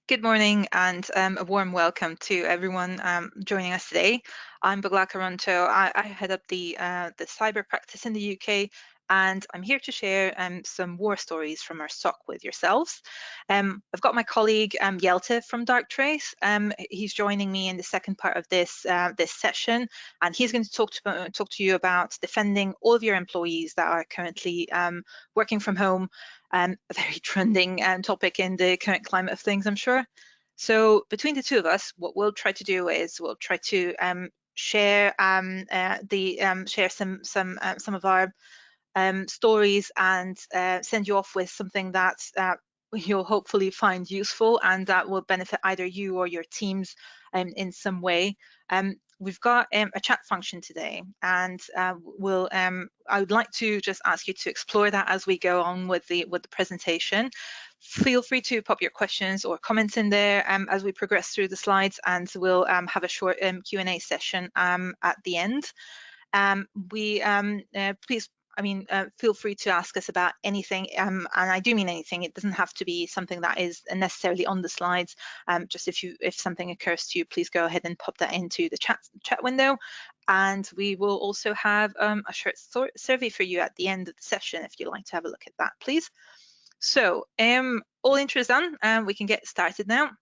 Good morning and a warm welcome to everyone joining us today. I'm Bagla Caronto. I head up the cyber practice in the UK, and I'm here to share some war stories from our SOC with yourselves. I've got my colleague Jelte from Darktrace. He's joining me in the second part of this session, and he's going to talk to you about defending all of your employees that are currently working from home. A very trending topic in the current climate of things, I'm sure. So between the two of us, what we'll try to do is we'll try to share share some of our stories and send you off with something that you'll hopefully find useful and that will benefit either you or your teams in some way. We've got a chat function today, and I would like to just ask you to explore that as we go on with the presentation. Feel free to pop your questions or comments in there as we progress through the slides, and we'll have a short Q&A session at the end. Please, feel free to ask us about anything, and I do mean anything. It doesn't have to be something that is necessarily on the slides. Just if something occurs to you, please go ahead and pop that into the chat window, and we will also have a short survey for you at the end of the session if you'd like to have a look at that, please. So, all intros done, and we can get started now.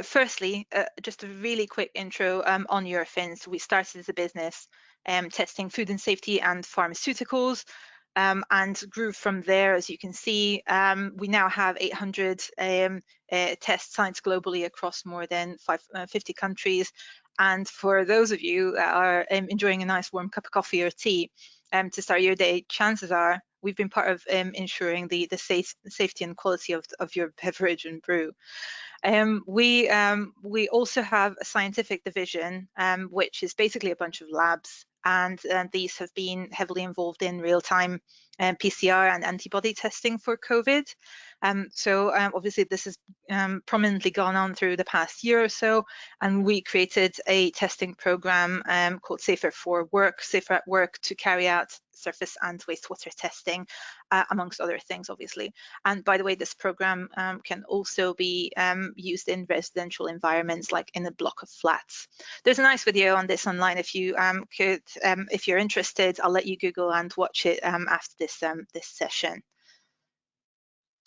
Firstly, just a really quick intro on Eurofins. We started as a business testing food and safety and pharmaceuticals, and grew from there. As you can see, we now have 800 test sites globally across more than 50 countries. And for those of you that are enjoying a nice warm cup of coffee or tea to start your day, chances are we've been part of ensuring the safety and quality of your beverage and brew. We also have a scientific division, which is basically a bunch of labs, and these have been heavily involved in real-time PCR and antibody testing for COVID. Obviously this has prominently gone on through the past year or so, and we created a testing program called Safer at Work, to carry out surface and wastewater testing, amongst other things, obviously. And by the way, this program can also be used in residential environments, like in a block of flats. There's a nice video on this online if you if you're interested. I'll let you Google and watch it after this session.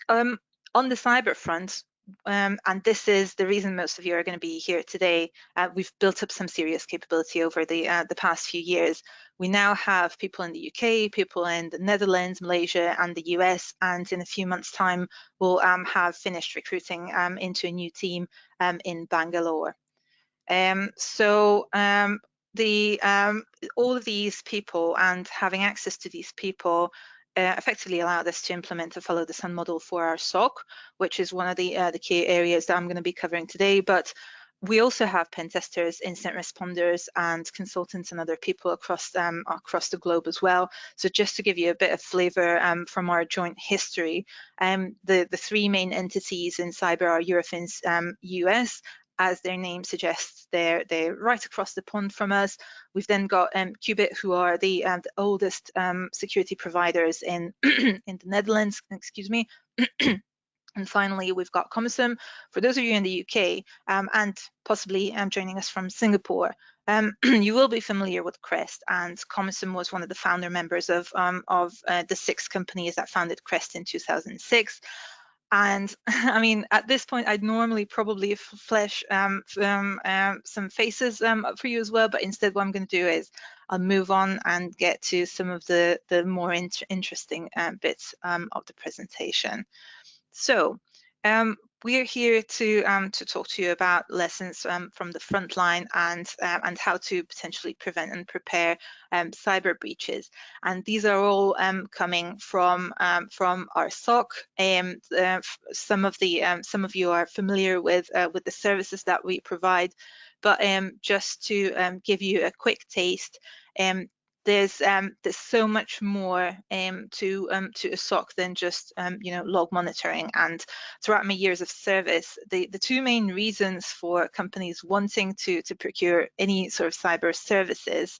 On the cyber front, and this is the reason most of you are going to be here today, we've built up some serious capability over the past few years. We now have people in the UK, people in the Netherlands, Malaysia, and the US, and in a few months' time, we'll have finished recruiting into a new team in Bangalore. All of these people and having access to these people effectively allowed us to implement a follow the sun model for our SOC, which is one of the key areas that I'm going to be covering today. But we also have pen testers, incident responders, and consultants and other people across the globe as well. So just to give you a bit of flavour from our joint history, the three main entities in cyber are Eurofins US. As their name suggests, they're right across the pond from us. We've then got Qubit, who are the oldest security providers in in the Netherlands. Excuse me. And finally, we've got Comisum. For those of you in the UK and possibly joining us from Singapore, you will be familiar with Crest, and Comisum was one of the founder members of the 6 companies that founded Crest in 2006. And I mean, at this point, I'd normally probably flesh some faces for you as well, but instead what I'm going to do is I'll move on and get to some of the more interesting bits of the presentation. So we're here to talk to you about lessons from the front line and how to potentially prevent and prepare cyber breaches. And these are all coming from our SOC. Some of you are familiar with the services that we provide, but just to give you a quick taste. there's so much more to a SOC than just log monitoring. And throughout my years of service, the two main reasons for companies wanting to procure any sort of cyber services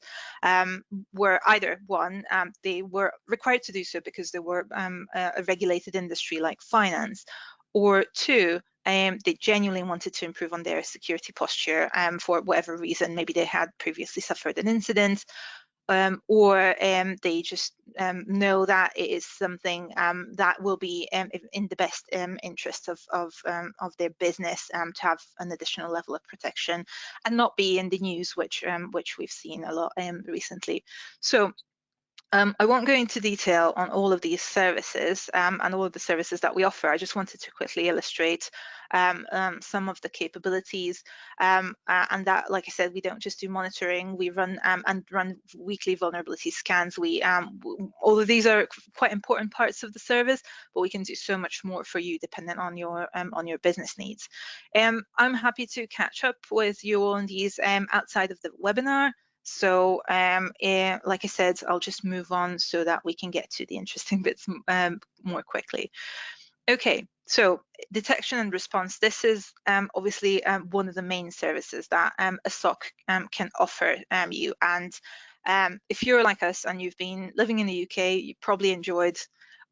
were either one, they were required to do so because they were a regulated industry like finance, or two, they genuinely wanted to improve on their security posture for whatever reason. Maybe they had previously suffered an incident, or they just know that it is something that will be in the best interest of their business to have an additional level of protection and not be in the news, which we've seen a lot recently. So I won't go into detail on all of these services and all of the services that we offer. I just wanted to quickly illustrate some of the capabilities, and that, like I said, we don't just do monitoring. We run and run weekly vulnerability scans. We all of these are quite important parts of the service, but we can do so much more for you depending on your business needs. I'm happy to catch up with you on these outside of the webinar. So like I said, I'll just move on so that we can get to the interesting bits more quickly. Okay, so detection and response. This is obviously one of the main services that a SOC can offer you. And if you're like us and you've been living in the UK, you probably enjoyed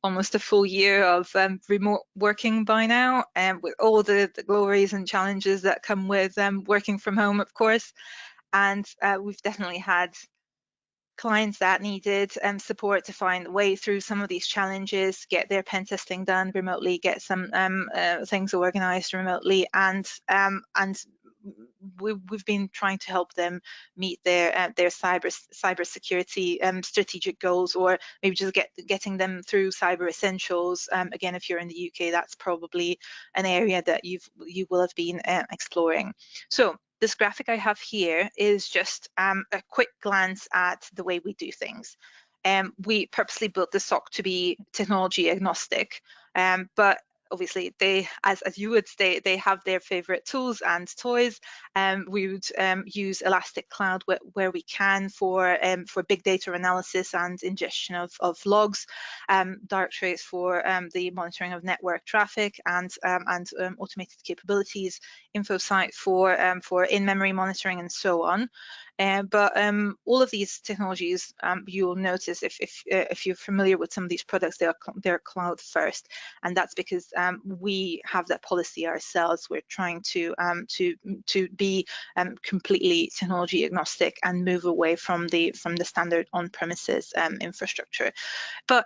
almost a full year of remote working by now, with all the glories and challenges that come with working from home, of course. And we've definitely had clients that needed support to find a way through some of these challenges, get their pen testing done remotely, get some things organized remotely, and we've been trying to help them meet their cyber security strategic goals, or maybe just getting them through cyber essentials. Again, if you're in the UK, that's probably an area that you will have been exploring. So this graphic I have here is just a quick glance at the way we do things. We purposely built the SOC to be technology agnostic, but obviously they, as you would say, they have their favorite tools and toys. We would use Elastic Cloud where we can for big data analysis and ingestion of logs, Darktrace for the monitoring of network traffic and automated capabilities, InfoSight for in-memory monitoring, and so on. But all of these technologies, you'll notice if you're familiar with some of these products, they're cloud first, and that's because we have that policy ourselves. We're trying to be completely technology agnostic and move away from the standard on-premises infrastructure. But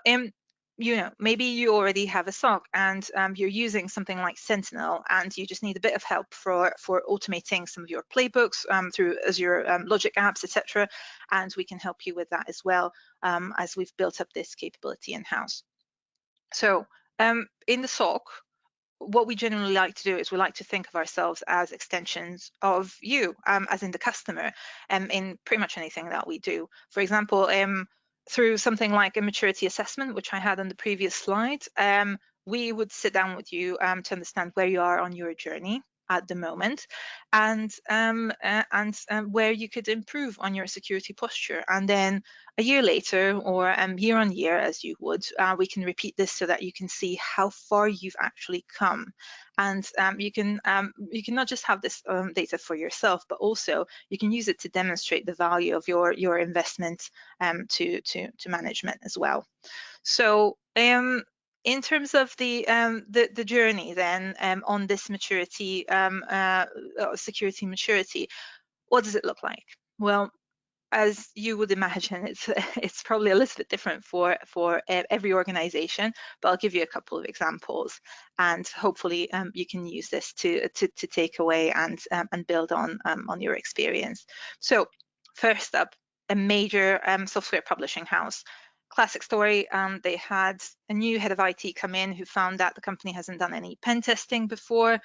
maybe you already have a SOC and you're using something like Sentinel, and you just need a bit of help for automating some of your playbooks through Azure Logic apps, etc. And we can help you with that as well, as we've built up this capability in-house. So in the SOC, what we generally like to do is we like to think of ourselves as extensions of you, as in the customer, in pretty much anything that we do. For example, through something like a maturity assessment, which I had on the previous slide, we would sit down with you to understand where you are on your journey at the moment, and where you could improve on your security posture. And then a year later, or year on year, as you would, we can repeat this so that you can see how far you've actually come. And you can not just have this data for yourself, but also you can use it to demonstrate the value of your investment to management as well. So in terms of the journey then on this maturity, security maturity, what does it look like? Well, as you would imagine, it's probably a little bit different for every organization, but I'll give you a couple of examples, and hopefully you can use this to take away and build on your experience. So first up, a major software publishing house. Classic story, they had a new head of IT come in who found that the company hasn't done any pen testing before.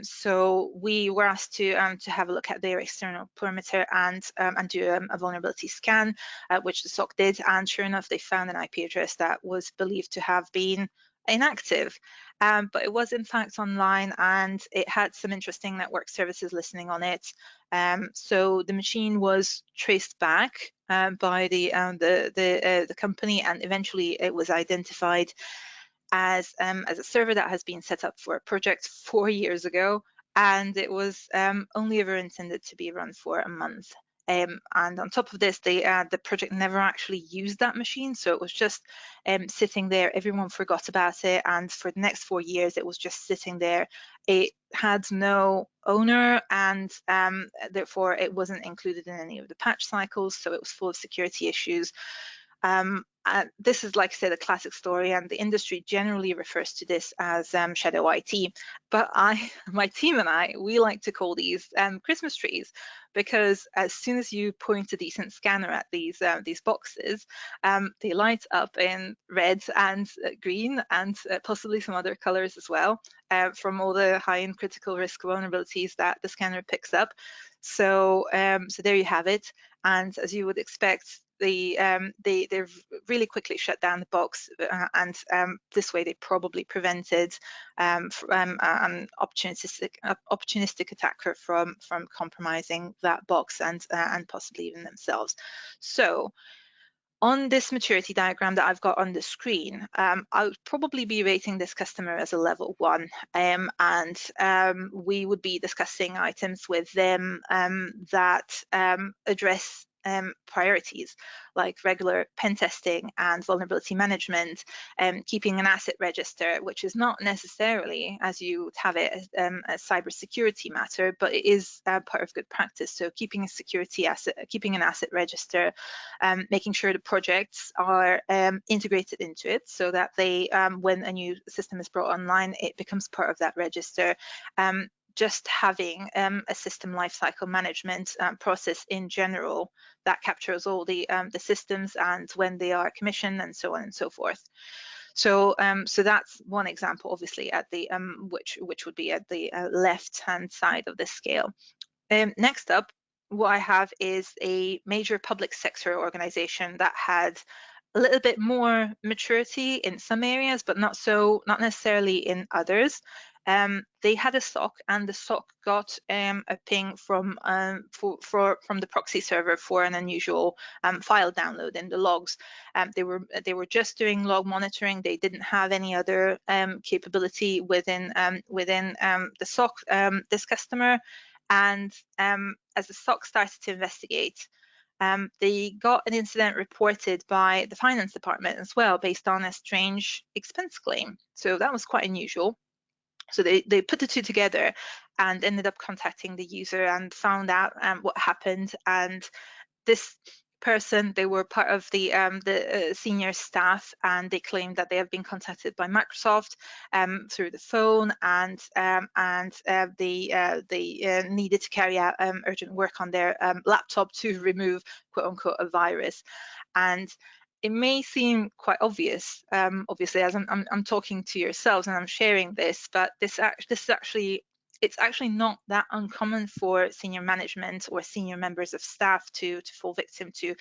So we were asked to have a look at their external perimeter and do a vulnerability scan, which the SOC did. And sure enough, they found an IP address that was believed to have been inactive. But it was in fact online, and it had some interesting network services listening on it. So the machine was traced back by the company, and eventually it was identified as a server that has been set up for a project 4 years ago, and it was only ever intended to be run for a month. And on top of this, the project never actually used that machine, so it was just sitting there. Everyone forgot about it, and for the next 4 years, it was just sitting there. It had no owner, and therefore it wasn't included in any of the patch cycles, so it was full of security issues. This is, like I said, a classic story, and the industry generally refers to this as shadow IT. But my team and I, we like to call these Christmas trees, because as soon as you point a decent scanner at these boxes, they light up in red and green, and possibly some other colors as well, from all the high and critical risk vulnerabilities that the scanner picks up. So there you have it. And as you would expect, they've really quickly shut down the box, and this way they probably prevented an opportunistic attacker from compromising that box and possibly even themselves. So on this maturity diagram that I've got on the screen, I would probably be rating this customer as a level 1, and we would be discussing items with them that address priorities like regular pen testing and vulnerability management, keeping an asset register, which is not necessarily, as you would have it, a cybersecurity matter, but it is part of good practice. So keeping an asset register, making sure the projects are integrated into it, so that they, when a new system is brought online, it becomes part of that register. Just having a system lifecycle management process in general that captures all the systems and when they are commissioned and so on and so forth. So that's one example, obviously, at the which would be at the left-hand side of the scale. Next up, what I have is a major public sector organization that had a little bit more maturity in some areas, but not necessarily in others. They had a SOC, and the SOC got a ping from the proxy server for an unusual file download in the logs. They were just doing log monitoring. They didn't have any other capability within the SOC. This customer, and as the SOC started to investigate, they got an incident reported by the finance department as well, based on a strange expense claim. So that was quite unusual. So they put the two together and ended up contacting the user and found out what happened. And this person, they were part of the senior staff, and they claimed that they have been contacted by Microsoft through the phone, and they needed to carry out urgent work on their laptop to remove, quote unquote, a virus. And it may seem quite obvious, obviously, as I'm talking to yourselves and I'm sharing this, but this is actually, it's actually not that uncommon for senior management or senior members of staff to fall victim to,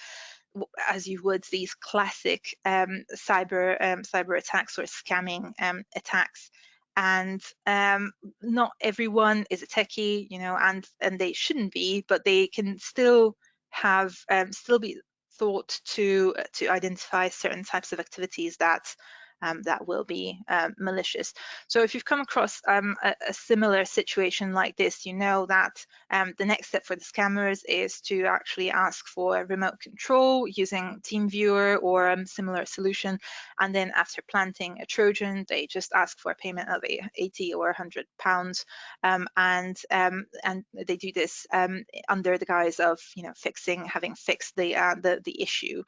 as you would, these classic cyber attacks or scamming attacks. And not everyone is a techie, you know, and they shouldn't be, but they can still have still be thought to identify certain types of activities that will be malicious. So if you've come across a similar situation like this, you know that the next step for the scammers is to actually ask for remote control using TeamViewer or a similar solution. And then after planting a Trojan, they just ask for a payment of 80 or 100 pounds. And they do this under the guise of, you know, having fixed the issue.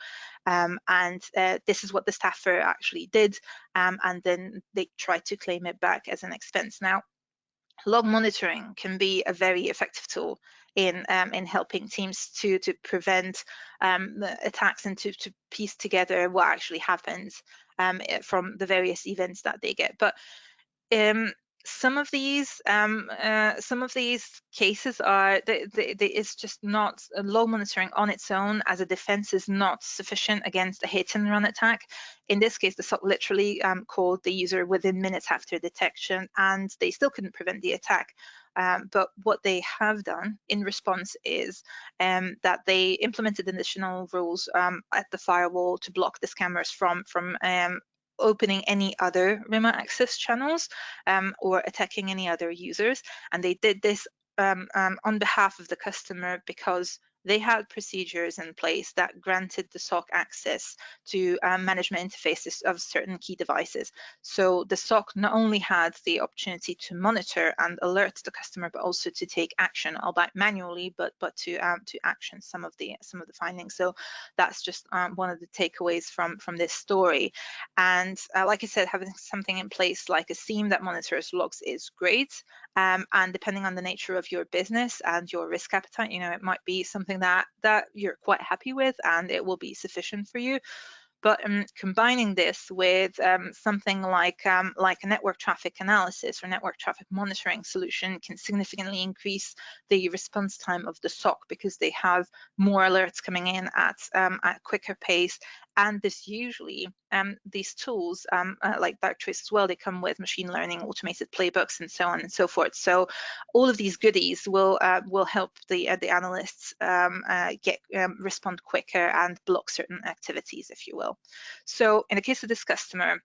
And this is what the staffer actually did. And then they try to claim it back as an expense. Now, log monitoring can be a very effective tool in helping teams to prevent the attacks and to piece together what actually happens from the various events that they get. But some of these cases are it's just not log monitoring on its own as a defense is not sufficient against a hit and run attack. In this case, the SOC literally called the user within minutes after detection, and they still couldn't prevent the attack. But what they have done in response is that they implemented additional rules at the firewall to block the scammers from opening any other remote access channels or attacking any other users. And they did this on behalf of the customer because they had procedures in place that granted the SOC access to management interfaces of certain key devices. So the SOC not only had the opportunity to monitor and alert the customer, but also to take action, albeit manually, but to action some of the findings. So that's just one of the takeaways from this story. And like I said, having something in place like a SIEM that monitors logs is great. And depending on the nature of your business and your risk appetite, it might be something that you're quite happy with and it will be sufficient for you. But combining this with something like a network traffic analysis or network traffic monitoring solution can significantly increase the response time of the SOC because they have more alerts coming in at quicker pace. And this usually, these tools, like Darktrace as well, they come with machine learning, automated playbooks, and so on and so forth. So all of these goodies will help the analysts respond quicker and block certain activities, if you will. So in the case of this customer,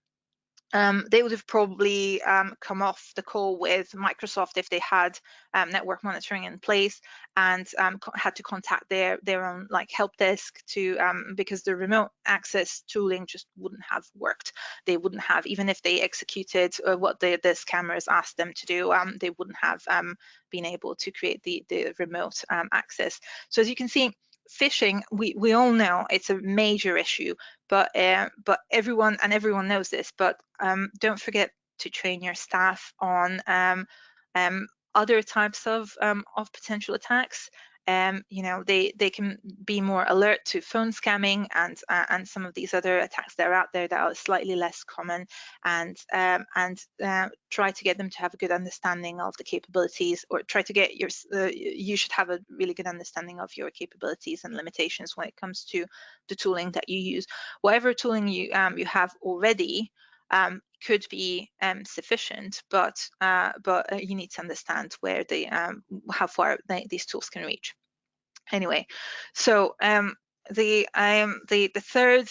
they would have probably come off the call with Microsoft if they had network monitoring in place, and had to contact their own help desk to because the remote access tooling just wouldn't have worked. They wouldn't have, even if they executed what the scammers asked them to do, they wouldn't have been able to create the remote access. So as you can see, phishing, we all know it's a major issue, but everyone knows this. But don't forget to train your staff on other types of potential attacks. They can be more alert to phone scamming and some of these other attacks that are out there that are slightly less common, and try to get them to have a good understanding of the capabilities, or try to get you should have a really good understanding of your capabilities and limitations when it comes to the tooling that you use. Whatever tooling you have already could be sufficient, but you need to understand where how far these tools can reach. Anyway, so the third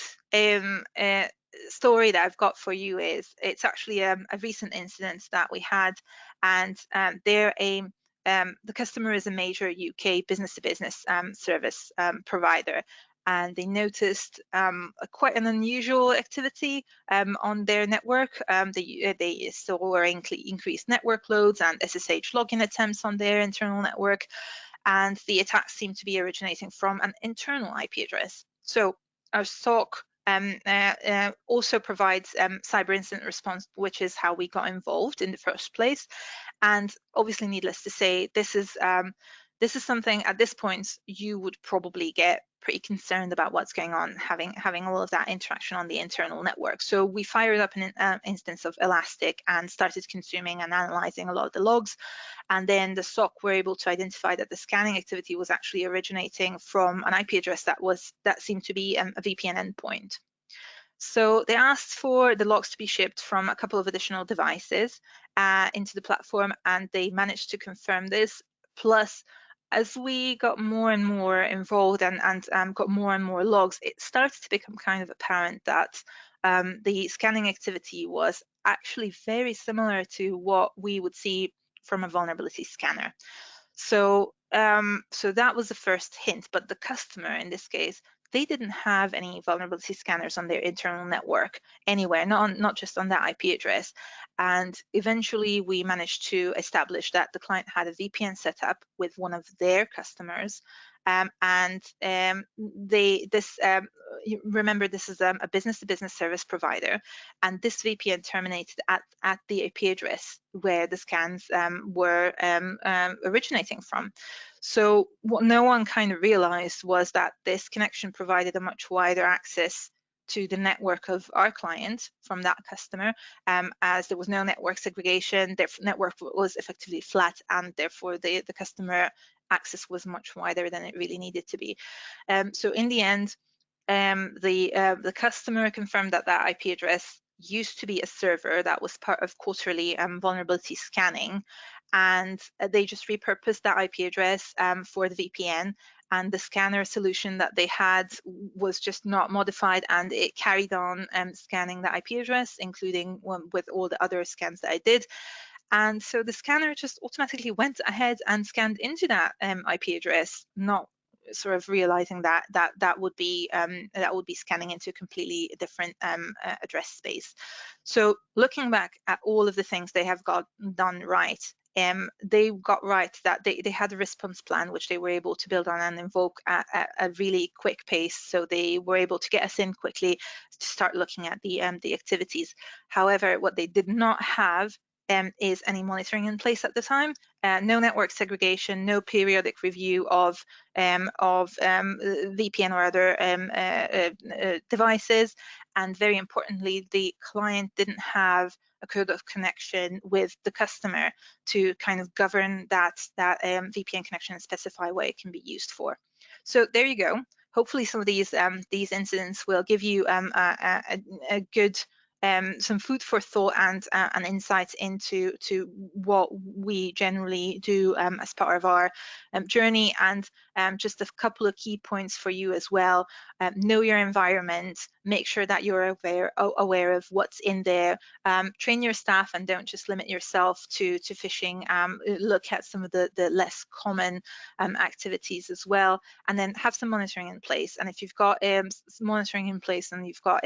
story that I've got for you is, it's actually a recent incident that we had, and the customer is a major UK business-to-business service provider. And they noticed quite an unusual activity on their network. They saw increased network loads and SSH login attempts on their internal network, and the attacks seem to be originating from an internal IP address. So our SOC also provides cyber incident response, which is how we got involved in the first place. And obviously, needless to say, this is something at this point you would probably get pretty concerned about what's going on, having all of that interaction on the internal network. So we fired up an instance of Elastic and started consuming and analyzing a lot of the logs. And then the SOC were able to identify that the scanning activity was actually originating from an IP address that seemed to be a VPN endpoint. So they asked for the logs to be shipped from a couple of additional devices into the platform, and they managed to confirm this. Plus, as we got more and more involved and got more and more logs, it started to become kind of apparent that the scanning activity was actually very similar to what we would see from a vulnerability scanner. So that was the first hint. But the customer, in this case, they didn't have any vulnerability scanners on their internal network anywhere, not just on that IP address. And eventually we managed to establish that the client had a VPN set up with one of their customers. Remember, this is a business-to-business service provider, and this VPN terminated at the IP address where the scans were originating from. So what no one kind of realized was that this connection provided a much wider access to the network of our client from that customer, as there was no network segregation. Their network was effectively flat, and therefore the customer access was much wider than it really needed to be. So in the end, the customer confirmed that that IP address used to be a server that was part of quarterly vulnerability scanning, and they just repurposed that IP address for the VPN, and the scanner solution that they had was just not modified, and it carried on scanning the IP address, including with all the other scans that I did. And so the scanner just automatically went ahead and scanned into that IP address, not sort of realizing that that would be scanning into a completely different address space. So looking back at all of the things they have got done right, they got right that they had a response plan which they were able to build on and invoke at a really quick pace. So they were able to get us in quickly to start looking at the activities. However, what they did not have is any monitoring in place at the time. No network segregation, no periodic review of VPN or other devices, and very importantly, the client didn't have a code of connection with the customer to kind of govern that VPN connection and specify what it can be used for. So there you go. Hopefully, some of these incidents will give you a good some food for thought and insights into what we generally do as part of our journey. And just a couple of key points for you as well. Know your environment, make sure that you're aware of what's in there. Train your staff and don't just limit yourself to phishing. Look at some of the less common activities as well, and then have some monitoring in place. And if you've got monitoring in place and you've got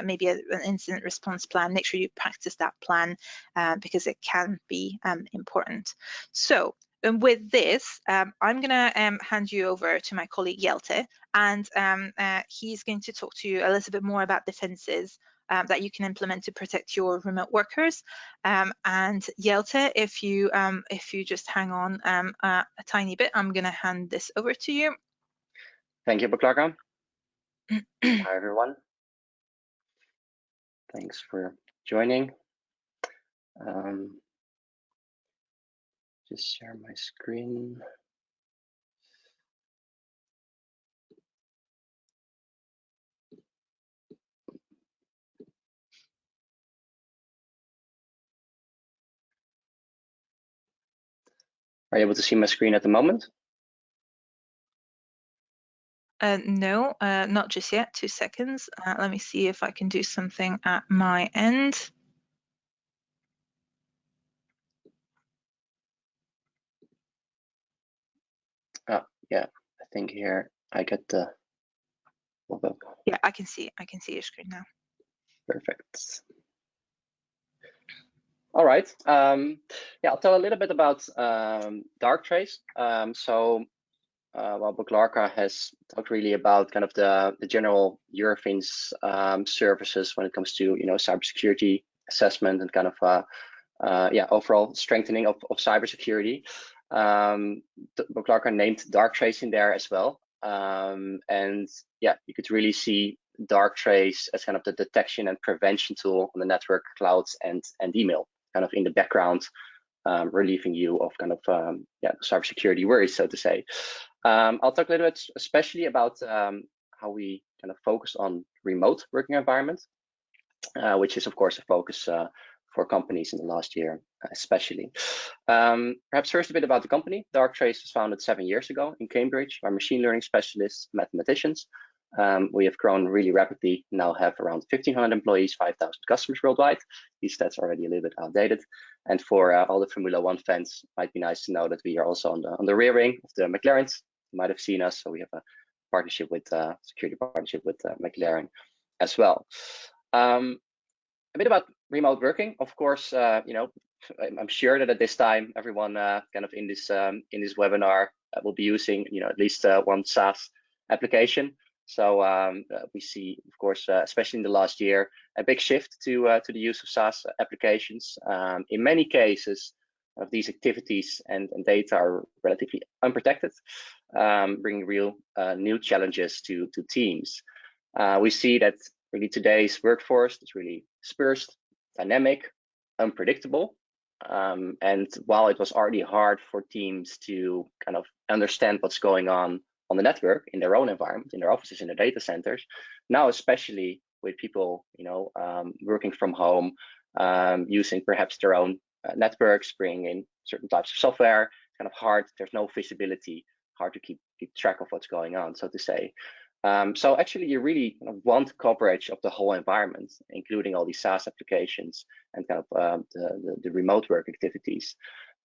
maybe an incident response plan, make sure you practice that plan because it can be important. So with this, I'm going to hand you over to my colleague Jelte, and he's going to talk to you a little bit more about defenses that you can implement to protect your remote workers. And Jelte, if you just hang on a tiny bit, I'm going to hand this over to you. Thank you, Baklaka. Hi, everyone. Thanks for joining. Just share my screen. Are you able to see my screen at the moment? No, not just yet. 2 seconds. Let me see if I can do something at my end. Oh, yeah. I think here I get the pop-up. Yeah, I can see your screen now. Perfect. All right. Yeah, I'll tell a little bit about Darktrace. Well, Baklaka has talked really about kind of the general Eurofins services when it comes to cybersecurity assessment and kind of yeah, overall strengthening of cybersecurity. Baklaka named Darktrace in there as well, and yeah, you could really see Darktrace as kind of the detection and prevention tool on the network, clouds, and email, kind of in the background, relieving you of kind of yeah, cybersecurity worries, so to say. I'll talk a little bit especially about how we kind of focus on remote working environments, which is of course a focus for companies in the last year, especially. Perhaps first a bit about the company. Darktrace was founded 7 years ago in Cambridge by machine learning specialists, mathematicians. We have grown really rapidly, now have around 1,500 employees, 5,000 customers worldwide. These stats are already a little bit outdated. And for all the Formula One fans, it might be nice to know that we are also on the rear wing of the McLarens. You might have seen us, so we have a partnership with security partnership with McLaren as well. A bit about remote working, of course. I'm sure that at this time everyone kind of in this webinar will be using at least one SaaS application. So we see, of course, especially in the last year, a big shift to the use of SaaS applications. In many cases, of these activities and data are relatively unprotected, bringing real new challenges to teams. We see that really today's workforce is really dispersed, dynamic, unpredictable. And while it was already hard for teams to kind of understand what's going on the network in their own environment, in their offices, in their data centers, now especially with people, working from home, using perhaps their own networks, bringing in certain types of software, it's kind of hard. There's no visibility, hard to keep track of what's going on, so to say. So actually, you really kind of want coverage of the whole environment, including all these SaaS applications and kind of the remote work activities.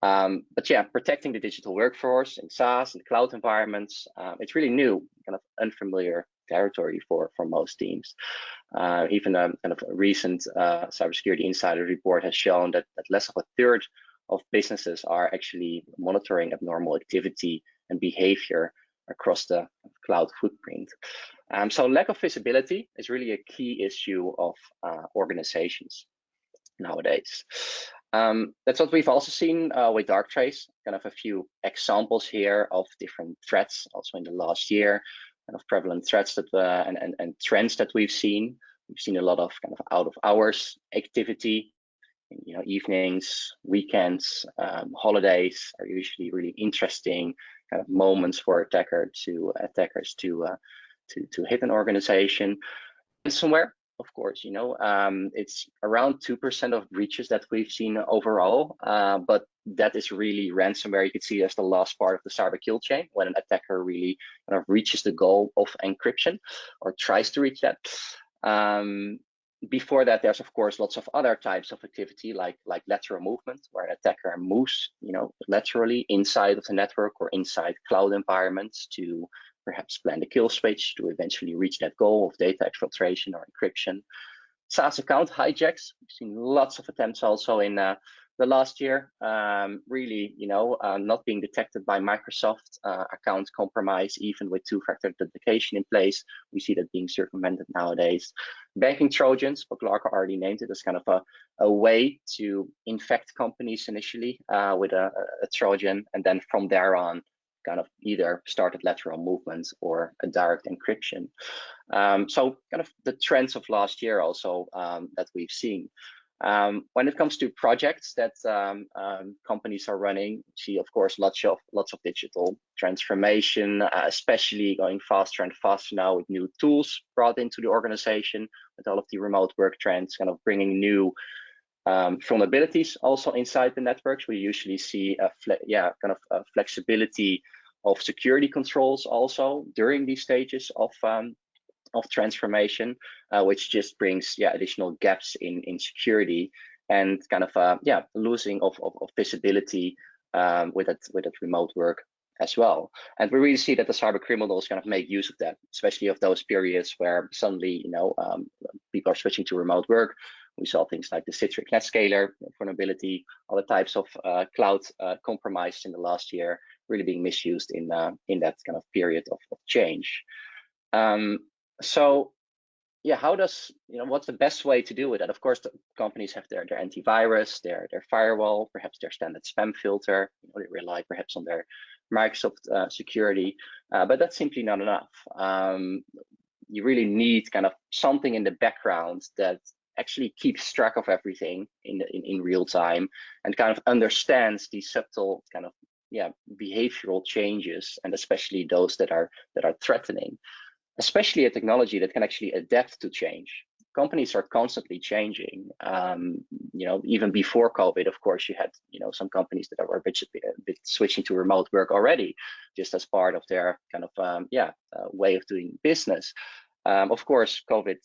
But yeah, protecting the digital workforce in SaaS and cloud environments, it's really new, kind of unfamiliar territory for most teams. Even a kind of a recent Cybersecurity Insider report has shown that less of a third of businesses are actually monitoring abnormal activity and behavior across the cloud footprint. So lack of visibility is really a key issue of organizations nowadays. That's what we've also seen with Darktrace, kind of a few examples here of different threats also in the last year, kind of prevalent threats that and trends that we've seen. We've seen a lot of kind of out of hours activity. Evenings, weekends, holidays are usually really interesting kind of moments for attackers to hit an organization. Ransomware, of course, it's around 2% of breaches that we've seen overall, but that is really ransomware. You could see as the last part of the cyber kill chain when an attacker really kind of reaches the goal of encryption or tries to reach that. Before that, there's of course lots of other types of activity like lateral movement, where an attacker moves, laterally inside of the network or inside cloud environments to perhaps plan the kill switch to eventually reach that goal of data exfiltration or encryption. SaaS account hijacks, we've seen lots of attempts also in the last year, really, not being detected by Microsoft, account compromise, even with two-factor authentication in place. We see that being circumvented nowadays. Banking Trojans, but Clark already named it as kind of a way to infect companies initially with a Trojan, and then from there on, kind of either started lateral movements or a direct encryption. So kind of the trends of last year also that we've seen. When it comes to projects that companies are running, you see, of course, lots of digital transformation, especially going faster and faster now with new tools brought into the organization, with all of the remote work trends, kind of bringing new vulnerabilities also inside the networks. We usually see kind of a flexibility of security controls also during these stages of transformation, which just brings additional gaps in security and kind of losing of visibility with that remote work as well. And we really see that the cyber criminals kind of make use of that, especially of those periods where suddenly people are switching to remote work. We saw things like the Citrix NetScaler vulnerability, other types of cloud compromise in the last year, really being misused in that kind of period of change. So how does, what's the best way to deal with that? Of course, the companies have their antivirus, their firewall, perhaps their standard spam filter. They rely perhaps on their Microsoft security, but that's simply not enough. You really need kind of something in the background that actually keeps track of everything in real time and kind of understands these subtle kind of behavioral changes, and especially those that are threatening. Especially a technology that can actually adapt to change. Companies are constantly changing. Even before COVID, of course, you had some companies that were a bit switching to remote work already, just as part of their kind of way of doing business. Of course, COVID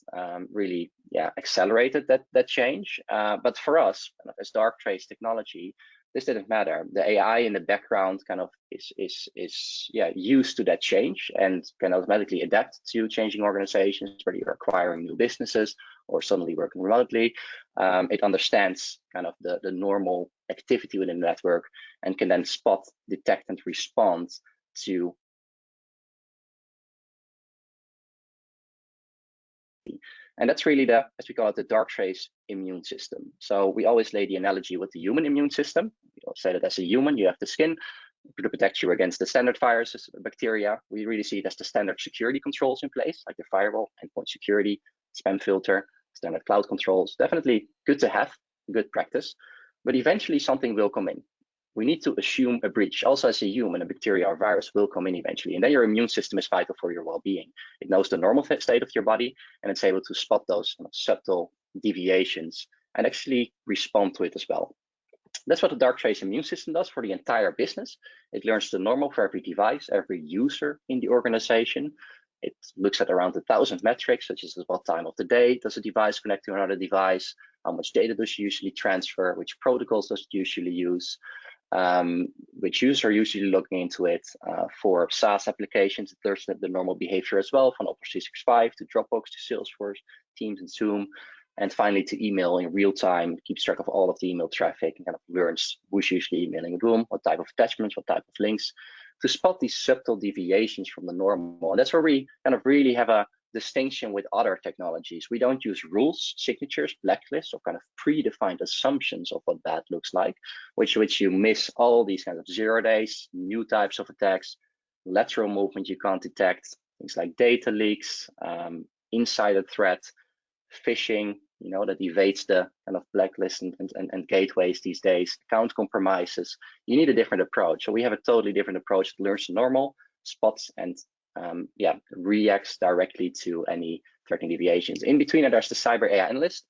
really accelerated that change. But for us, as Darktrace technology, this didn't matter. The AI in the background kind of is used to that change and can automatically adapt to changing organizations, whether you're acquiring new businesses or suddenly working remotely. It understands kind of the normal activity within the network and can then spot, detect, and respond to. And that's really as we call it, the Darktrace immune system. So we always lay the analogy with the human immune system. We say that as a human, you have the skin to protect you against the standard viruses, bacteria. We really see it as the standard security controls in place, like the firewall, endpoint security, spam filter, standard cloud controls. Definitely good to have, good practice, but eventually something will come in. We need to assume a breach. Also, as a human, a bacteria or virus will come in eventually, and then your immune system is vital for your well-being. It knows the normal state of your body, and it's able to spot those subtle deviations and actually respond to it as well. That's what the Darktrace immune system does for the entire business. It learns the normal for every device, every user in the organization. It looks at around 1,000 metrics, such as what time of the day does a device connect to another device, how much data does it usually transfer, which protocols does it usually use, which users are usually looking into it. For SaaS applications, it learns the normal behavior as well, from Office 365 to Dropbox to Salesforce, Teams and Zoom. And finally, to email in real time, keeps track of all of the email traffic and kind of learns who's usually emailing a room, what type of attachments, what type of links, to spot these subtle deviations from the normal. And that's where we kind of really have a distinction with other technologies. We don't use rules, signatures, blacklists, or kind of predefined assumptions of what that looks like, which you miss all these kinds of 0 days, new types of attacks, lateral movement you can't detect, things like data leaks, insider threat, phishing, that evades the kind of blacklist and gateways these days, account compromises. You need a different approach. So we have a totally different approach that learns the normal, spots, and reacts directly to any threatening deviations. In between, there's the cyber AI analyst,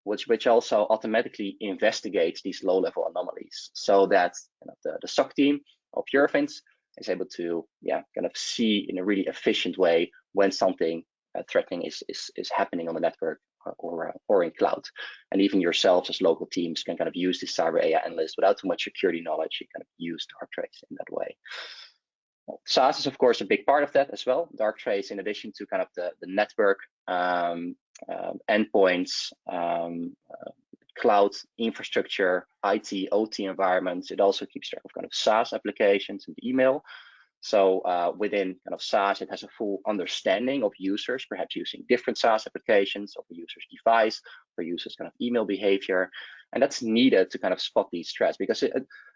which also automatically investigates these low-level anomalies, so that the SOC team of Eurofins is able to kind of see in a really efficient way when something threatening is happening on the network or in cloud. And even yourselves as local teams can kind of use this cyber AI analyst without too much security knowledge. You kind of use Darktrace in that way. SaaS is of course a big part of that as well. Darktrace, in addition to kind of the network, endpoints, cloud infrastructure, IT, OT environments, it also keeps track of kind of SaaS applications and email. So within kind of SaaS, it has a full understanding of users, perhaps using different SaaS applications of the user's device, for users' kind of email behavior. And that's needed to kind of spot these threats, because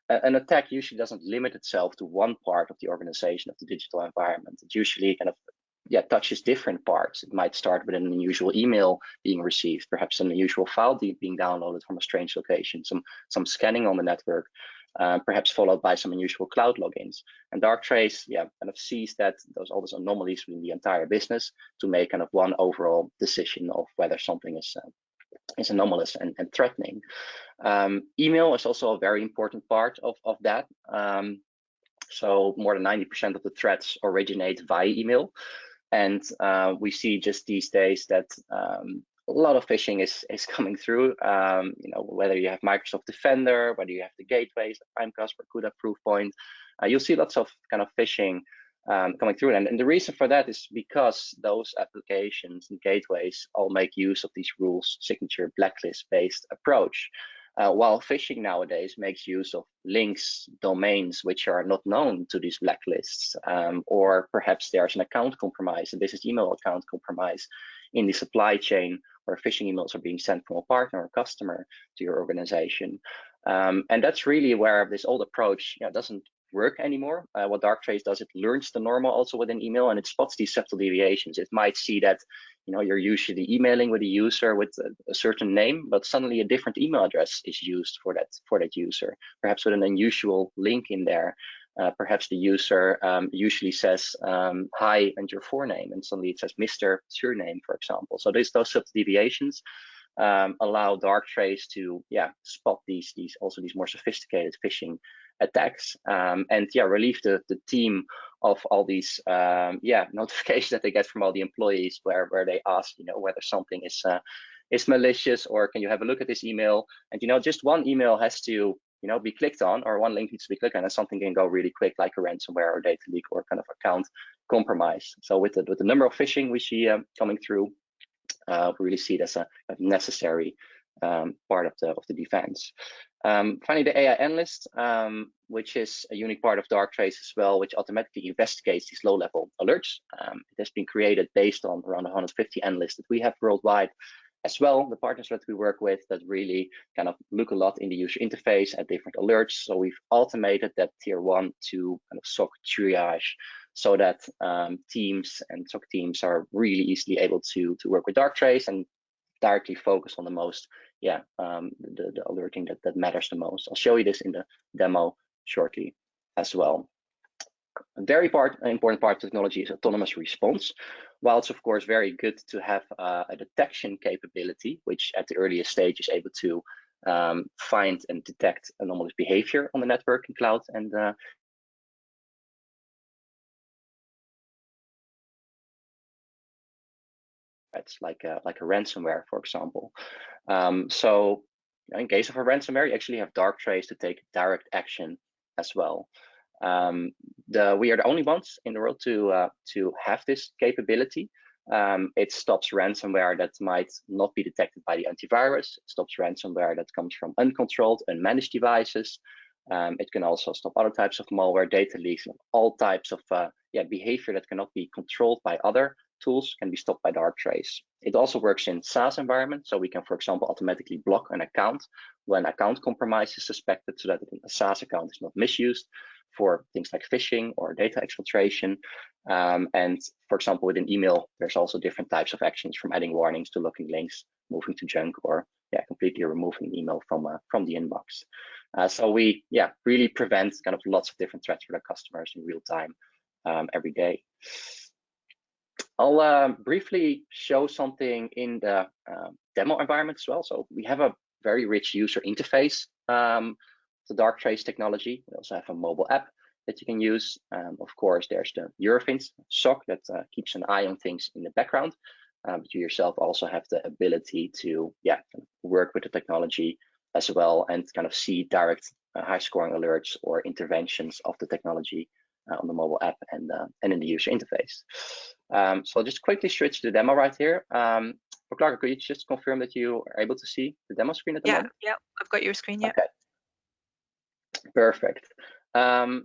an attack usually doesn't limit itself to one part of the organization, of the digital environment. It usually kind of touches different parts. It might start with an unusual email being received, perhaps an unusual file being downloaded from a strange location, some scanning on the network, perhaps followed by some unusual cloud logins. And Darktrace kind of sees that all those anomalies within the entire business to make kind of one overall decision of whether something is anomalous and threatening. Email is also a very important part of that. So more than 90% of the threats originate via email. And we see just these days that a lot of phishing is coming through. Whether you have Microsoft Defender, whether you have the gateways like Primecast or CUDA Proofpoint, you'll see lots of kind of phishing coming through. And the reason for that is because those applications and gateways all make use of these rules, signature, blacklist-based approach. While phishing nowadays makes use of links, domains which are not known to these blacklists, or perhaps there's an account compromise, a business email account compromise in the supply chain, where phishing emails are being sent from a partner or customer to your organization. And that's really where this old approach doesn't work anymore. What Darktrace does, it learns the normal also within email, and it spots these subtle deviations. It might see that you're usually emailing with a user with a certain name, but suddenly a different email address is used for that user, perhaps with an unusual link in there. Perhaps the user usually says hi and your forename, and suddenly it says Mr. surname, for example. So those subtle deviations allow Darktrace to spot these more sophisticated phishing attacks, and relieve the team of all these notifications that they get from all the employees, where they ask whether something is malicious, or can you have a look at this email. And just one email has to be clicked on, or one link needs to be clicked on, and something can go really quick, like a ransomware or data leak or kind of account compromise. So with the number of phishing we see coming through, we really see it as a necessary part of the defense. Finally, the AI analyst, which is a unique part of Darktrace as well, which automatically investigates these low-level alerts. It has been created based on around 150 analysts that we have worldwide, as well the partners that we work with that really kind of look a lot in the user interface at different alerts. So we've automated that tier 1 to kind of SOC triage so that teams and SOC teams are really easily able to work with Darktrace and directly focus on the most, the alerting that matters the most. I'll show you this in the demo shortly as well. A very important part of technology is autonomous response. While it's of course very good to have a detection capability, which at the earliest stage is able to find and detect anomalous behavior on the network in cloud and it's like a ransomware, for example. So in case of a ransomware, you actually have Darktrace to take direct action as well. We are the only ones in the world to have this capability. It stops ransomware that might not be detected by the antivirus. It stops ransomware that comes from uncontrolled, unmanaged devices. It can also stop other types of malware, data leaks, and all types of behavior that cannot be controlled by other tools can be stopped by Darktrace. It also works in SaaS environments, so we can, for example, automatically block an account when account compromise is suspected, so that a SaaS account is not misused for things like phishing or data exfiltration. And for example, within email, there's also different types of actions, from adding warnings to locking links, moving to junk, or completely removing an email from the inbox. So we really prevent kind of lots of different threats for the customers in real time every day. I'll briefly show something in the demo environment as well. So we have a very rich user interface, the Darktrace technology. We also have a mobile app that you can use. Of course, there's the Eurofins SOC that keeps an eye on things in the background. But you yourself also have the ability to work with the technology as well and kind of see direct high scoring alerts or interventions of the technology on the mobile app and in the user interface. So I'll just quickly switch to the demo right here. For Clark, could you just confirm that you are able to see the demo screen at the moment? Yeah, I've got your screen. Yeah. Okay. Perfect.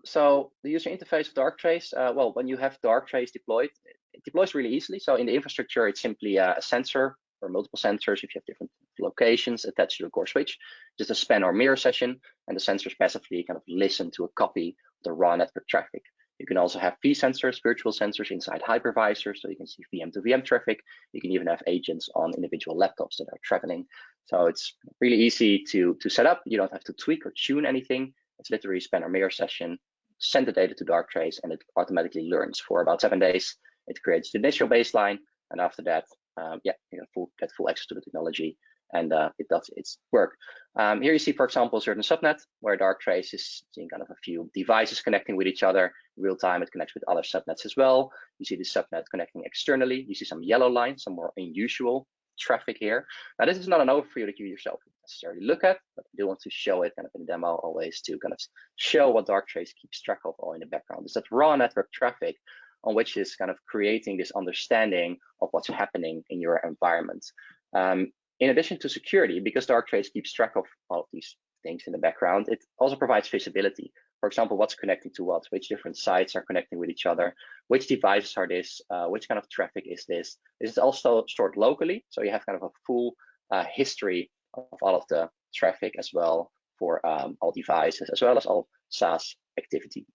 So the user interface of Darktrace, well, when you have Darktrace deployed, it deploys really easily. So in the infrastructure, it's simply a sensor or multiple sensors. If you have different locations attached to the core switch, just a span or mirror session, and the sensors passively kind of listen to a copy of the raw network traffic. You can also have vSensors, virtual sensors inside hypervisors, so you can see VM to VM traffic. You can even have agents on individual laptops that are traveling. So it's really easy to set up. You don't have to tweak or tune anything. It's literally span or mirror session, send the data to Darktrace, and it automatically learns for about 7 days. It creates the initial baseline, and after that, you get full access to the technology, and it does its work. Here you see, for example, a certain subnet where Darktrace is seeing kind of a few devices connecting with each other. In real time, it connects with other subnets as well. You see the subnet connecting externally. You see some yellow lines, some more unusual traffic here. Now, this is not an overview that you yourself necessarily look at, but I do want to show it kind of in the demo always to kind of show what Darktrace keeps track of all in the background. It's that raw network traffic on which is kind of creating this understanding of what's happening in your environment. In addition to security, because Darktrace keeps track of all of these things in the background, it also provides visibility. For example, what's connecting to what, which different sites are connecting with each other, which devices are this, which kind of traffic is this. This is also stored locally, so you have kind of a full history of all of the traffic as well for all devices, as well as all SaaS activity.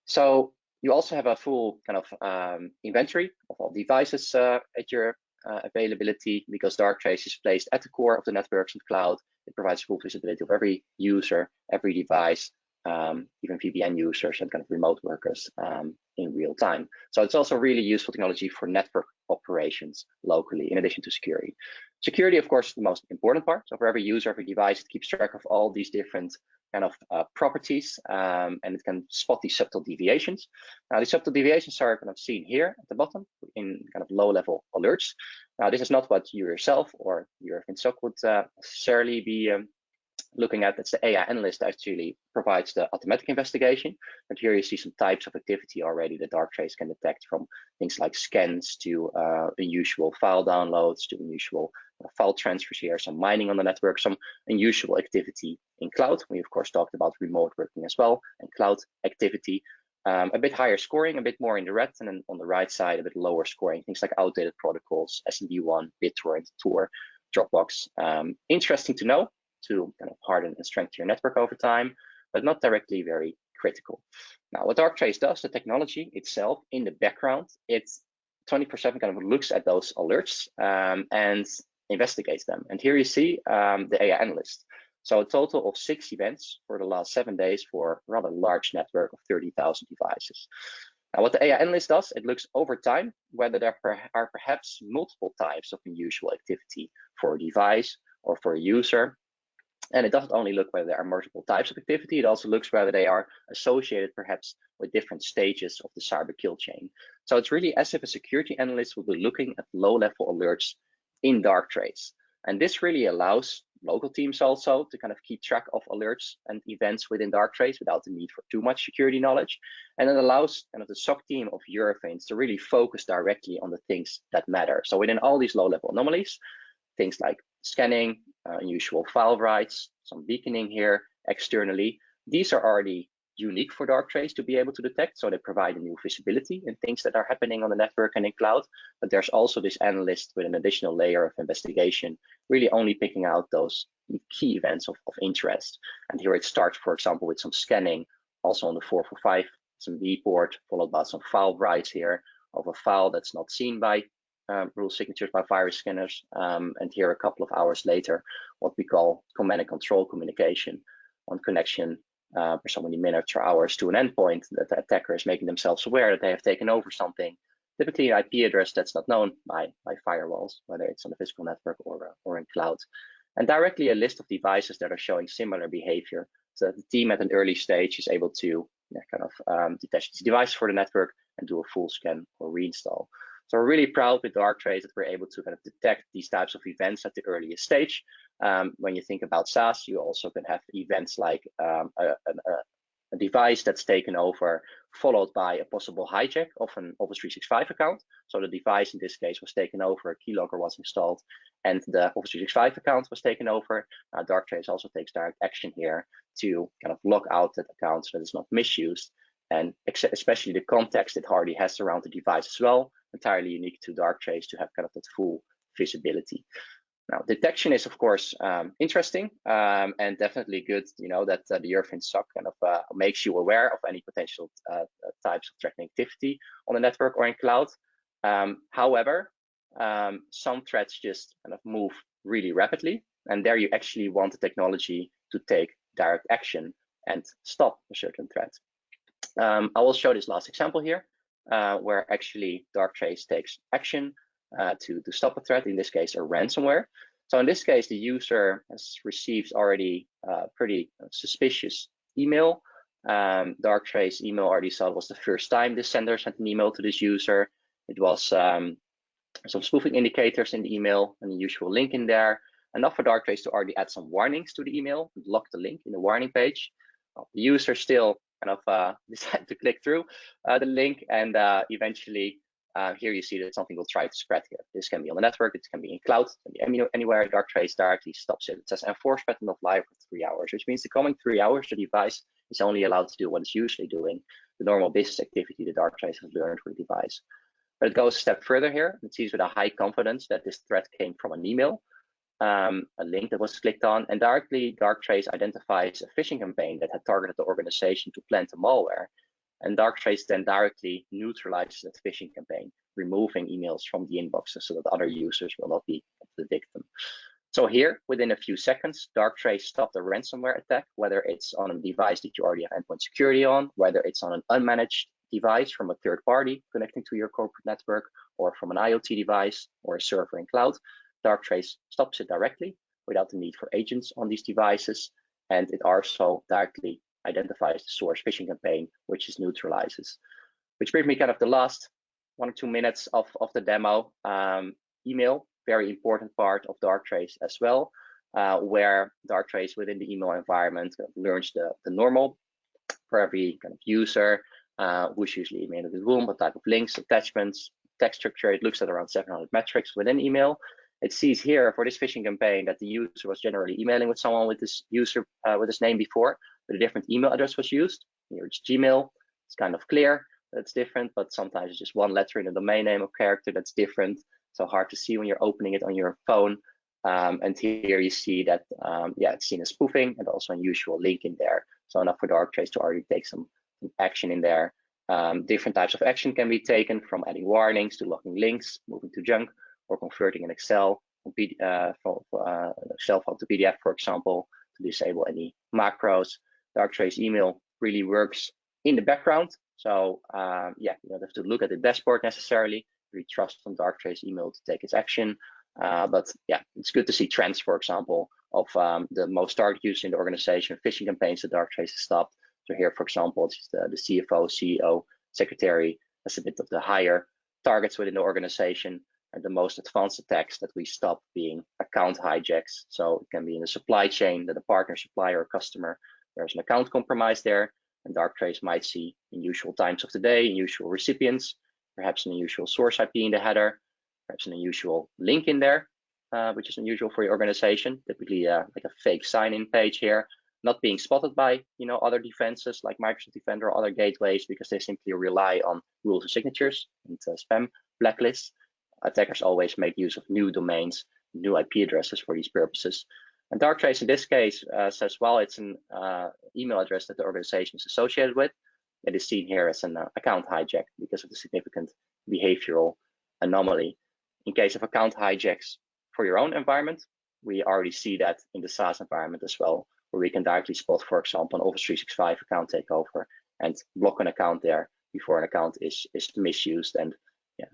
So you also have a full kind of inventory of all devices at your availability, because Darktrace is placed at the core of the networks and cloud. It provides full visibility of every user, every device, even VPN users and kind of remote workers in real time. So it's also really useful technology for network operations locally, in addition to security. Security, of course, is the most important part. So for every user, every device, it keeps track of all these different kind of properties, and it can spot these subtle deviations. Now, these subtle deviations are kind of seen here at the bottom in kind of low-level alerts. Now, this is not what you yourself or your FinSOC would necessarily be looking at. That's the AI analyst that actually provides the automatic investigation. But here you see some types of activity already that Darktrace can detect, from things like scans to unusual file downloads to unusual file transfers here, some mining on the network, some unusual activity in cloud. We of course talked about remote working as well, and cloud activity. A bit higher scoring, a bit more in the red, and then on the right side, a bit lower scoring, things like outdated protocols, SMB1, BitTorrent, Tor, Dropbox. Interesting to know, to kind of harden and strengthen your network over time, but not directly very critical. Now, what Darktrace does, the technology itself in the background, it's 24/7 kind of looks at those alerts and investigates them. And here you see the AI analyst. So a total of 6 events for the last 7 days for a rather large network of 30,000 devices. Now, what the AI analyst does, it looks over time whether there are perhaps multiple types of unusual activity for a device or for a user. And it doesn't only look whether there are multiple types of activity, it also looks whether they are associated perhaps with different stages of the cyber kill chain. So it's really as if a security analyst will be looking at low-level alerts in Darktrace. And this really allows local teams also to kind of keep track of alerts and events within Darktrace without the need for too much security knowledge. And it allows kind of the SOC team of Eurofins to really focus directly on the things that matter. So within all these low-level anomalies, things like scanning, unusual file writes, some beaconing here externally, these are already unique for Darktrace to be able to detect. So they provide a new visibility in things that are happening on the network and in cloud. But there's also this analyst with an additional layer of investigation, really only picking out those key events of interest. And here it starts, for example, with some scanning, also on the 445, some report, followed by some file writes here of a file that's not seen by rule signatures by virus scanners, and here a couple of hours later, what we call command and control communication on connection for so many minutes or hours to an endpoint that the attacker is making themselves aware that they have taken over something, typically an IP address that's not known by firewalls, whether it's on the physical network or in cloud, and directly a list of devices that are showing similar behavior, so that the team at an early stage is able to detach these devices for the network and do a full scan or reinstall. So we're really proud with Darktrace that we're able to kind of detect these types of events at the earliest stage. When you think about SaaS, you also can have events like a device that's taken over, followed by a possible hijack of an Office 365 account. So the device in this case was taken over, a keylogger was installed, and the Office 365 account was taken over. Darktrace also takes direct action here to kind of lock out that account so that it's not misused. And especially the context it already has around the device as well, entirely unique to Darktrace to have kind of that full visibility. Now, detection is, of course, interesting and definitely good, that the Eurofins SOC kind of makes you aware of any potential types of threatening activity on the network or in cloud. However, some threats just kind of move really rapidly, and there you actually want the technology to take direct action and stop a certain threat. I will show this last example here, where actually Darktrace takes action to stop a threat, in this case a ransomware. So in this case, the user has received already pretty suspicious email. Darktrace email already saw it was the first time this sender sent an email to this user. It was some spoofing indicators in the email, an unusual link in there, enough for Darktrace to already add some warnings to the email, block the link in the warning page. The user still kind of decided to click through the link, and eventually here you see that something will try to spread here. This can be on the network, it can be in cloud, it can be anywhere. Darktrace directly stops it. It says enforce pattern of live for 3 hours, which means the coming 3 hours, the device is only allowed to do what it's usually doing, the normal business activity the Darktrace has learned with the device. But it goes a step further here. It sees with a high confidence that this threat came from an email, a link that was clicked on, and directly Darktrace identifies a phishing campaign that had targeted the organization to plant a malware. And Darktrace then directly neutralizes that phishing campaign, removing emails from the inboxes so that other users will not be the victim. So here, within a few seconds, Darktrace stopped a ransomware attack, whether it's on a device that you already have endpoint security on, whether it's on an unmanaged device from a third party connecting to your corporate network, or from an IoT device or a server in cloud. Darktrace stops it directly without the need for agents on these devices, and it also directly identifies the source phishing campaign, which is neutralizes. Which brings me kind of the last 1 or 2 minutes of the demo. Email, very important part of Darktrace as well, where Darktrace within the email environment learns the normal for every kind of user who's usually emailing the room, what type of links, attachments, text structure. It looks at around 700 metrics within email. It sees here for this phishing campaign that the user was generally emailing with someone with this user with this name before, but a different email address was used. Here it's Gmail. It's kind of clear that's different, but sometimes it's just one letter in the domain name or character that's different. So hard to see when you're opening it on your phone. And here you see that, it's seen as spoofing and also an unusual link in there. So enough for Darktrace to already take some action in there. Different types of action can be taken, from adding warnings to logging links, moving to junk, or converting an Excel from Excel file to PDF, for example, to disable any macros. Darktrace email really works in the background. So yeah, you don't have to look at the dashboard necessarily. We trust on Darktrace email to take its action. But yeah, it's good to see trends, for example, of the most target used in the organization, phishing campaigns that Darktrace has stopped. So here, for example, it's the CFO, CEO, secretary, as a bit of the higher targets within the organization. And the most advanced attacks that we stop being account hijacks. So it can be in the supply chain that a partner, supplier, or customer, there's an account compromise there. And Darktrace might see unusual times of the day, unusual recipients, perhaps an unusual source IP in the header, perhaps an unusual link in there, which is unusual for your organization. Typically, like a fake sign-in page here, not being spotted by other defenses like Microsoft Defender or other gateways, because they simply rely on rules and signatures and spam blacklists. Attackers always make use of new domains, new IP addresses for these purposes. And Darktrace in this case says, well, it's an email address that the organization is associated with. It is seen here as an account hijack because of the significant behavioral anomaly. In case of account hijacks for your own environment, we already see that in the SaaS environment as well, where we can directly spot, for example, an Office 365 account takeover and block an account there before an account is misused. And yeah,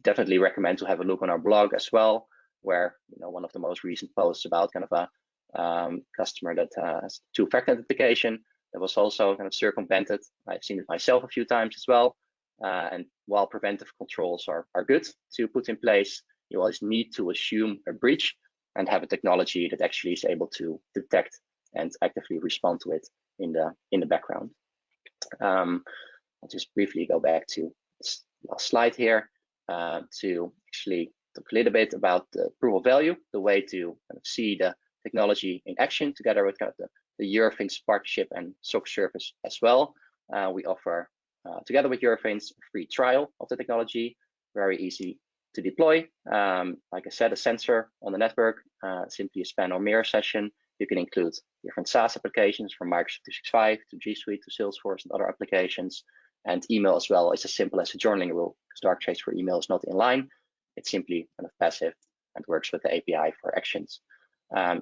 definitely recommend to have a look on our blog as well, where one of the most recent posts about kind of a customer that has two-factor authentication that was also kind of circumvented. I've seen it myself a few times as well. And while preventive controls are good to put in place, you always need to assume a breach and have a technology that actually is able to detect and actively respond to it in the background. I'll just briefly go back to this last slide here to actually talk a little bit about the proof of value, the way to kind of see the technology in action together with kind of the Eurofins partnership and SOC service as well. We offer, together with Eurofins, a free trial of the technology, very easy to deploy. Like I said, a sensor on the network, simply a span or mirror session. You can include different SaaS applications from Microsoft 365 to G Suite to Salesforce and other applications. And email as well is as simple as a journaling rule, because Darktrace for email is not inline. It's simply kind of passive and works with the API for actions.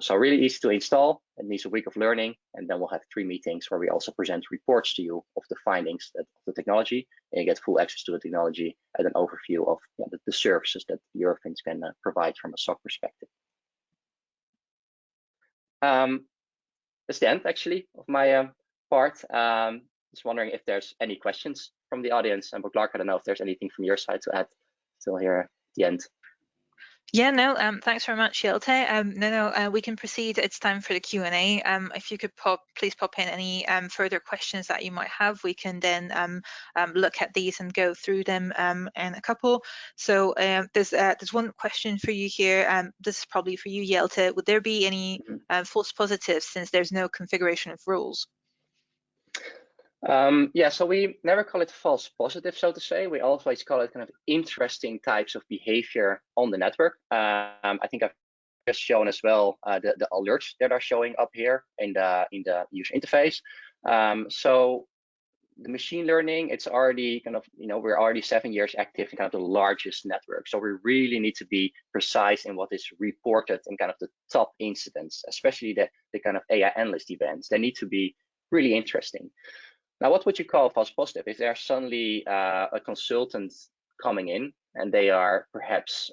So really easy to install. It needs a week of learning, and then we'll have 3 meetings where we also present reports to you of the findings of the technology, and you get full access to the technology and an overview of the services that Eurofins can provide from a SOC perspective. That's the end, actually, of my part. Just wondering if there's any questions from the audience. And Clark, I don't know if there's anything from your side to add still here at the end. Yeah, no, thanks very much, Jelte. We can proceed. It's time for the Q&A. If you could please pop in any further questions that you might have, we can then look at these and go through them in a couple. So there's one question for you here. This is probably for you, Jelte. Would there be any false positives since there's no configuration of rules? Yeah, so we never call it false positive, so to say. We always call it kind of interesting types of behavior on the network. I think I've just shown as well the alerts that are showing up here in the user interface. So the machine learning, it's already kind of, we're already 7 years active in kind of the largest network. So we really need to be precise in what is reported in kind of the top incidents, especially the kind of AI analyst events. They need to be really interesting. Now, what would you call false positive? If there's suddenly a consultant coming in and they are perhaps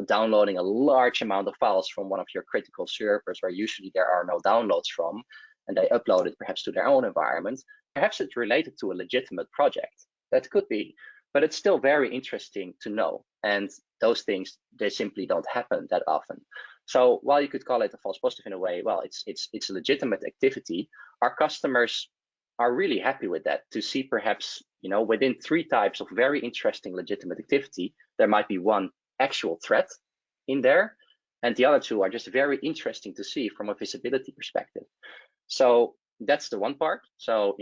downloading a large amount of files from one of your critical servers where usually there are no downloads from, and they upload it perhaps to their own environment, perhaps it's related to a legitimate project. That could be, but it's still very interesting to know. And those things, they simply don't happen that often. So while you could call it a false positive in a way, well, it's a legitimate activity. Our customers are really happy with that, to see perhaps, within 3 types of very interesting legitimate activity, there might be one actual threat in there, and the other 2 are just very interesting to see from a visibility perspective. So that's the one part. So,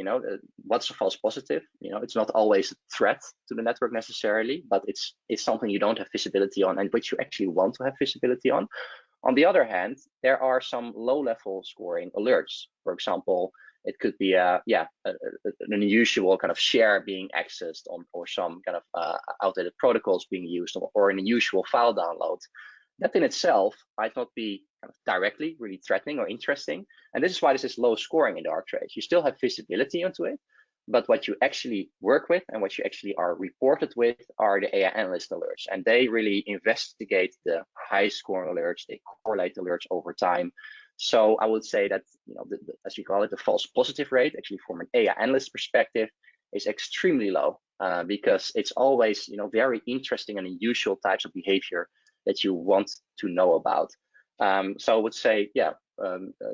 what's a false positive? It's not always a threat to the network necessarily, but it's something you don't have visibility on and which you actually want to have visibility on. On the other hand, there are some low-level scoring alerts. For example, It could be an unusual kind of share being accessed on, or some kind of outdated protocols being used, or an unusual file download. That in itself might not be kind of directly really threatening or interesting. And this is why this is low scoring in Darktrace. You still have visibility into it, but what you actually work with and what you actually are reported with are the AI analyst alerts. And they really investigate the high scoring alerts. They correlate alerts over time. So I would say that, as you call it, the false positive rate, actually from an AI analyst perspective, is extremely low, because it's always, very interesting and unusual types of behavior that you want to know about. So I would say,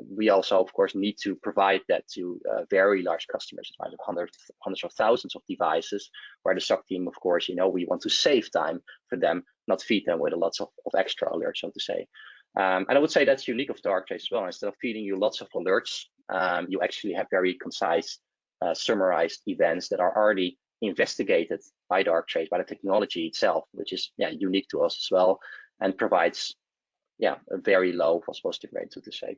we also, of course, need to provide that to very large customers, right? Hundreds of thousands of devices, where the SOC team, of course, we want to save time for them, not feed them with lots of extra alerts, so to say. And I would say that's unique of Darktrace as well. Instead of feeding you lots of alerts, you actually have very concise, summarized events that are already investigated by Darktrace, by the technology itself, which is unique to us as well, and provides a very low false positive rate, so to say.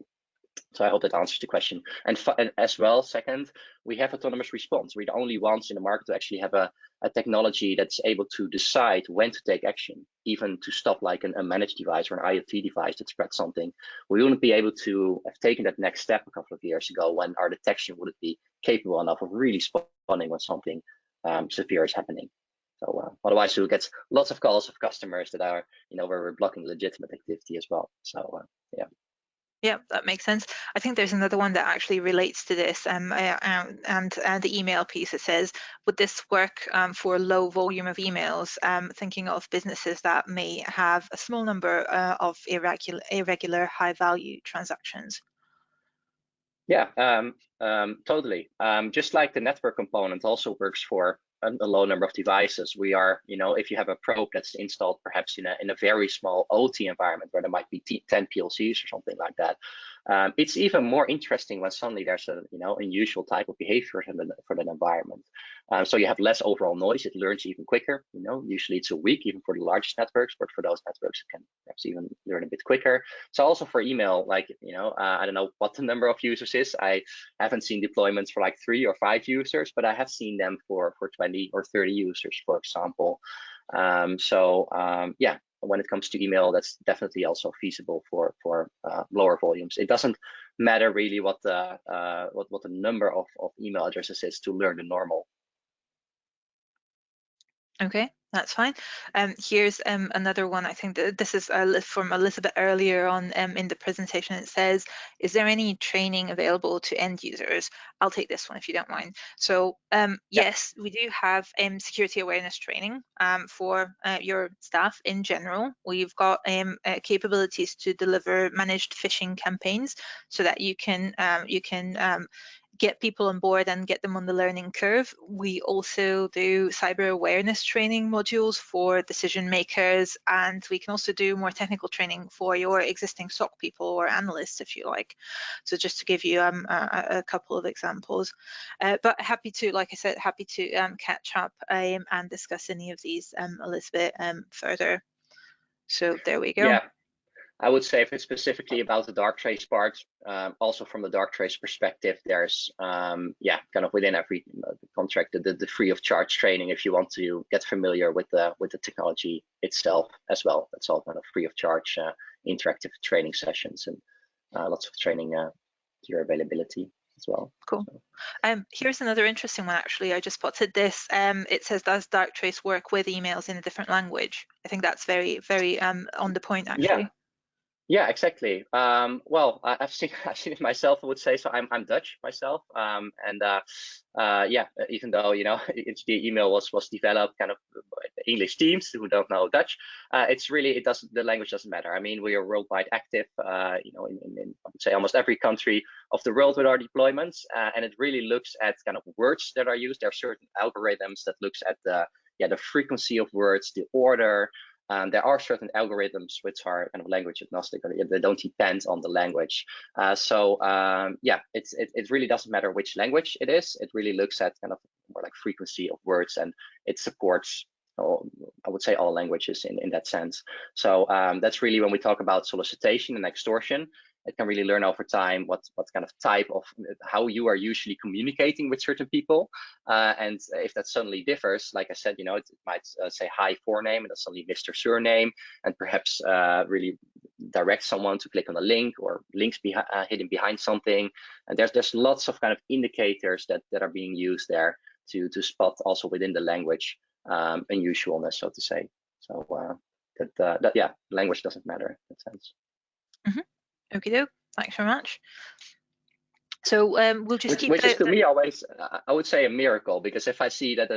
So I hope that answers the question. And as well, second, we have autonomous response. We're the only ones in the market to actually have a technology that's able to decide when to take action, even to stop like a managed device or an IoT device that spreads something. We wouldn't be able to have taken that next step a couple of years ago, when our detection wouldn't be capable enough of really spotting when something severe is happening. So otherwise, you'll get lots of calls of customers that are, where we're blocking legitimate activity as well. So yeah. Yeah, that makes sense. I think there's another one that actually relates to this, and the email piece. It says, would this work for a low volume of emails? Thinking of businesses that may have a small number of irregular high-value transactions. Yeah, totally. Just like the network component also works for a low number of devices. We are, if you have a probe that's installed perhaps in a very small OT environment where there might be 10 PLCs or something like that, it's even more interesting when suddenly there's a unusual type of behavior for that environment. So you have less overall noise. It learns even quicker. Usually it's a week even for the largest networks, but for those networks it can perhaps even learn a bit quicker. So also for email, like I don't know what the number of users is. I haven't seen deployments for like 3 or 5 users, but I have seen them for 20 or 30 users, for example. Yeah, when it comes to email, that's definitely also feasible for lower volumes. It doesn't matter really what the number of email addresses is to learn the normal. Okay, that's fine. Here's another one. I think that this is from a little bit earlier on in the presentation. It says, is there any training available to end users? I'll take this one if you don't mind. So yes, we do have security awareness training for your staff in general. We've got capabilities to deliver managed phishing campaigns so that you can get people on board and get them on the learning curve. We also do cyber awareness training modules for decision makers, and we can also do more technical training for your existing SOC people or analysts, if you like. So just to give you a couple of examples, but happy to, like I said, happy to catch up and discuss any of these a little bit further. So there we go. Yeah. I would say if it's specifically about the Darktrace part, also from the Darktrace perspective, there's kind of within every contract the free of charge training if you want to get familiar with the technology itself as well. That's all kind of free of charge interactive training sessions, and lots of training to your availability as well. Cool. Here's another interesting one, actually. I just spotted this. It says, does Darktrace work with emails in a different language? I think that's very, very on the point, actually. Yeah, exactly. Well, I've seen it myself, I would say. So I'm Dutch myself, and even though the email was developed kind of by English teams who don't know Dutch, the language doesn't matter. I mean, we are worldwide active, in I would say almost every country of the world with our deployments, and it really looks at kind of words that are used. There are certain algorithms that looks at the frequency of words, the order. There are certain algorithms which are kind of language agnostic, or they don't depend on the language. It really doesn't matter which language it is. It really looks at kind of more like frequency of words, and it supports, I would say, all languages in that sense. So that's really when we talk about solicitation and extortion. it can really learn over time what kind of type of how you are usually communicating with certain people. And if that suddenly differs, like I said, it might say hi forename and that's suddenly Mr. Surname, and perhaps really direct someone to click on a link, or links hidden behind something. And there's lots of kind of indicators that are being used there to spot also within the language unusualness, so to say. So that language doesn't matter in that sense. Okie doke. Thanks very much. So we'll just keep which is to me always, I would say, a miracle, because if I see that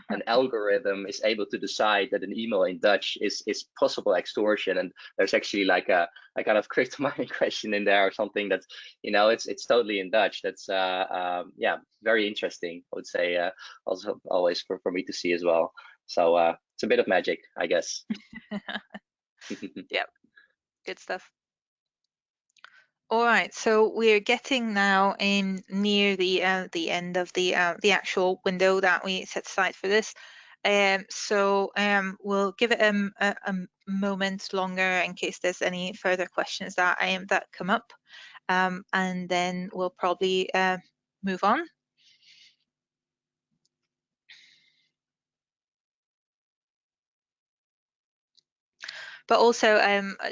an algorithm is able to decide that an email in Dutch is possible extortion, and there's actually like a kind of crypto mining question in there or something that's, it's totally in Dutch. That's very interesting, I would say, also always for me to see as well. So it's a bit of magic, I guess. Yeah, good stuff. All right, so we're getting now in near the end of the actual window that we set aside for this. So we'll give it a moment longer in case there's any further questions that that come up, and then we'll probably move on. But also,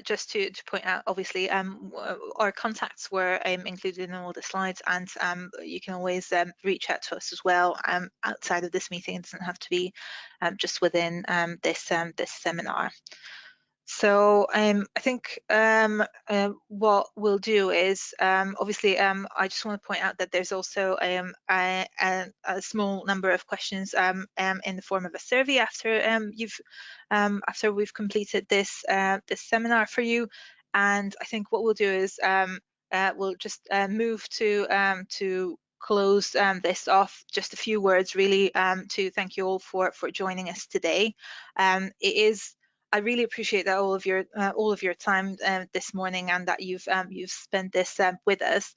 just to point out, obviously, our contacts were included in all the slides, and you can always reach out to us as well outside of this meeting. It doesn't have to be just within this seminar. So I think what we'll do is, obviously, I just want to point out that there's also a small number of questions in the form of a survey after after we've completed this this seminar for you. And I think what we'll do is we'll just move to close this off. Just a few words, really, to thank you all for joining us today. I really appreciate that all of your time this morning, and that you've spent this with us.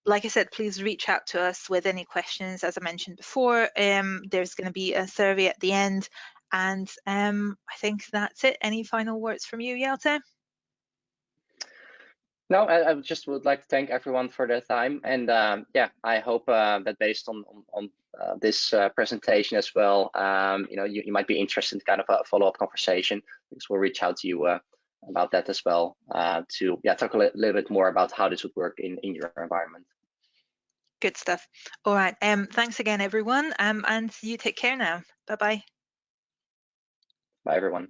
Like I said, please reach out to us with any questions. As I mentioned before, there's going to be a survey at the end, and I think that's it. Any final words from you, Jelte? No, I just would like to thank everyone for their time, and I hope that based on this presentation as well, you might be interested in kind of a follow-up conversation, because we'll reach out to you about that as well, to talk a little bit more about how this would work in your environment. Good stuff. All right. Thanks again, everyone, and you take care now. Bye-bye. Bye, everyone.